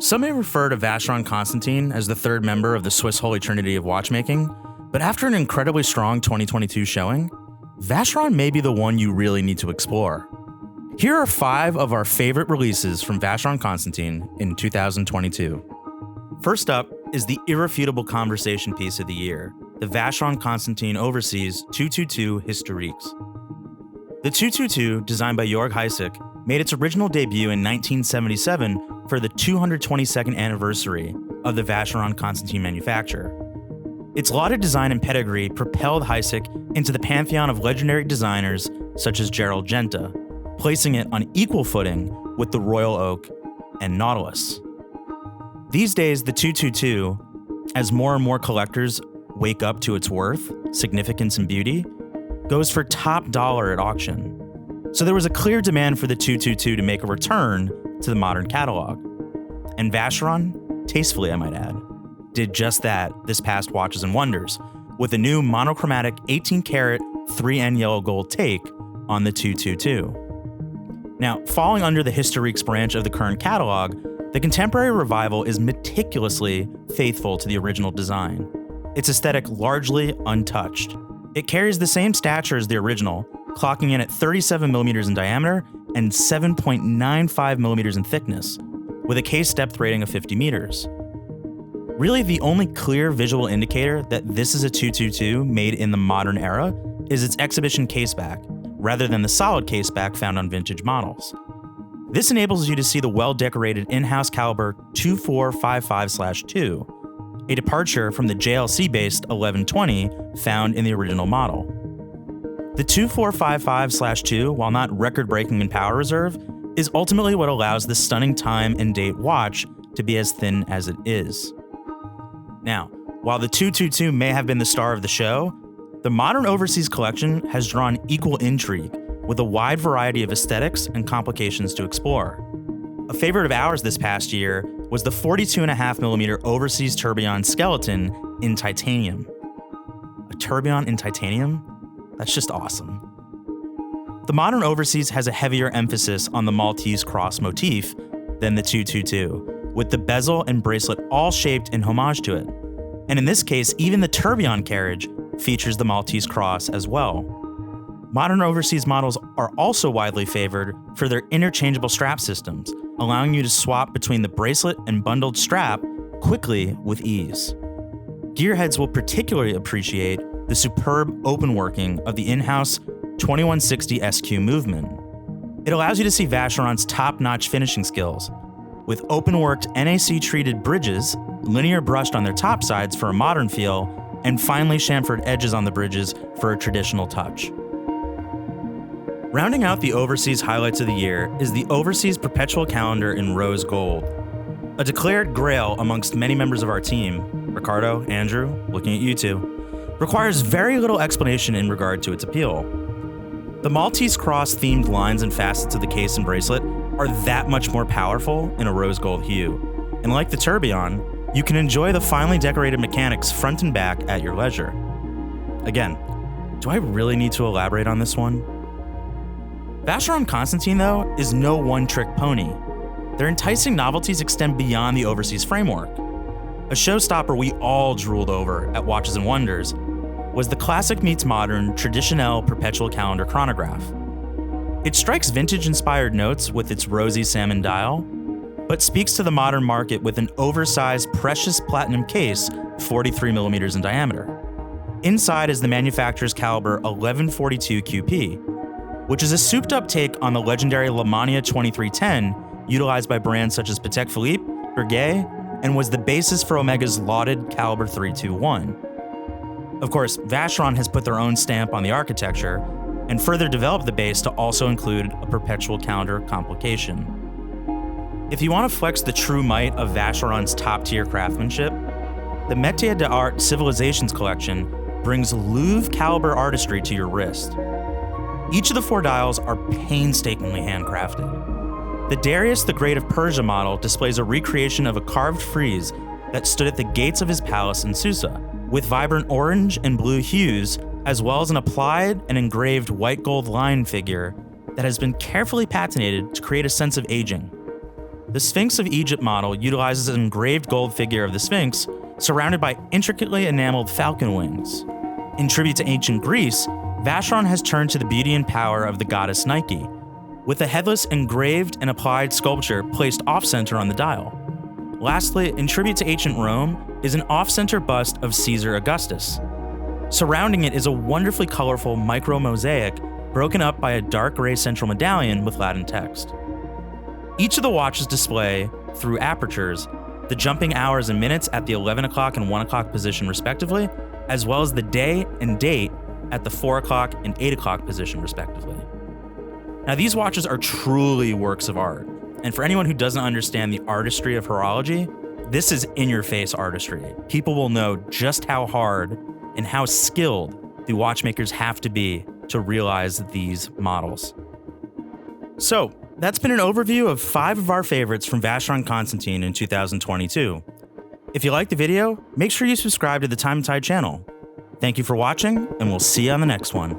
Some may refer to Vacheron Constantin as the third member of the Swiss holy trinity of watchmaking, but after an incredibly strong 2022 showing, Vacheron may be the one you really need to explore. Here are 5 of our favorite releases from Vacheron Constantin in 2022. First up is the irrefutable conversation piece of the year, the Vacheron Constantin Overseas 222 Historiques. The 222, designed by Jörg Heisek, made its original debut in 1977 for the 222nd anniversary of the Vacheron Constantin manufacture. Its lauded design and pedigree propelled Heisek into the pantheon of legendary designers such as Gerald Genta, placing it on equal footing with the Royal Oak and Nautilus. These days, the 222, as more and more collectors wake up to its worth, significance, and beauty, goes for top dollar at auction. So there was a clear demand for the 222 to make a return to the modern catalog. And Vacheron, tastefully I might add, did just that this past Watches and Wonders, with a new monochromatic 18-karat 3N yellow gold take on the 222. Now, falling under the Historiques branch of the current catalog, the contemporary revival is meticulously faithful to the original design, its aesthetic largely untouched. It carries the same stature as the original, clocking in at 37mm in diameter and 7.95mm in thickness, with a case depth rating of 50 meters. Really, the only clear visual indicator that this is a 222 made in the modern era is its exhibition caseback, rather than the solid caseback found on vintage models. This enables you to see the well-decorated in-house caliber 2455/2, a departure from the JLC-based 1120 found in the original model. The 2455/2, while not record-breaking in power reserve, is ultimately what allows the stunning time and date watch to be as thin as it is. Now, while the 222 may have been the star of the show, the modern overseas collection has drawn equal intrigue, with a wide variety of aesthetics and complications to explore. A favorite of ours this past year was the 42.5mm overseas tourbillon skeleton in titanium. A tourbillon in titanium? That's just awesome. The modern overseas has a heavier emphasis on the Maltese cross motif than the 222, with the bezel and bracelet all shaped in homage to it. And in this case, even the tourbillon carriage features the Maltese cross as well. Modern overseas models are also widely favored for their interchangeable strap systems, allowing you to swap between the bracelet and bundled strap quickly with ease. Gearheads will particularly appreciate the superb open working of the in-house 2160 SQ movement. It allows you to see Vacheron's top-notch finishing skills, with open-worked NAC-treated bridges, linear brushed on their top sides for a modern feel, and finely chamfered edges on the bridges for a traditional touch. Rounding out the overseas highlights of the year is the Overseas Perpetual Calendar in rose gold. A declared grail amongst many members of our team, Ricardo, Andrew, looking at you two, requires very little explanation in regard to its appeal. The Maltese cross-themed lines and facets of the case and bracelet are that much more powerful in a rose gold hue, and like the tourbillon, you can enjoy the finely decorated mechanics front and back at your leisure. Again, do I really need to elaborate on this one? Vacheron Constantin, though, is no one-trick pony. Their enticing novelties extend beyond the overseas framework. A showstopper we all drooled over at Watches and Wonders was the classic meets modern traditionnel perpetual calendar chronograph. It strikes vintage-inspired notes with its rosy salmon dial, but speaks to the modern market with an oversized precious platinum case 43mm in diameter. Inside is the manufacturer's caliber 1142 QP, which is a souped-up take on the legendary Lemania 2310 utilized by brands such as Patek Philippe, Breguet, and was the basis for Omega's lauded caliber 321. Of course, Vacheron has put their own stamp on the architecture and further developed the base to also include a perpetual calendar complication. If you want to flex the true might of Vacheron's top-tier craftsmanship, the Metea de Art Civilizations collection brings Louvre caliber artistry to your wrist. Each of the 4 dials are painstakingly handcrafted. The Darius the Great of Persia model displays a recreation of a carved frieze that stood at the gates of his palace in Susa, with vibrant orange and blue hues, as well as an applied and engraved white gold lion figure that has been carefully patinated to create a sense of aging. The Sphinx of Egypt model utilizes an engraved gold figure of the Sphinx surrounded by intricately enameled falcon wings. In tribute to ancient Greece, Vacheron has turned to the beauty and power of the goddess Nike, with a headless engraved and applied sculpture placed off-center on the dial. Lastly, in tribute to ancient Rome, is an off-center bust of Caesar Augustus. Surrounding it is a wonderfully colorful micro-mosaic broken up by a dark gray central medallion with Latin text. Each of the watches display, through apertures, the jumping hours and minutes at the 11 o'clock and 1 o'clock position respectively, as well as the day and date at the 4 o'clock and 8 o'clock position respectively. Now, these watches are truly works of art, and for anyone who doesn't understand the artistry of horology, this is in-your-face artistry. People will know just how hard and how skilled the watchmakers have to be to realize these models. So, that's been an overview of 5 of our favorites from Vacheron Constantin in 2022. If you liked the video, make sure you subscribe to the Time+Tide channel. Thank you for watching, and we'll see you on the next one.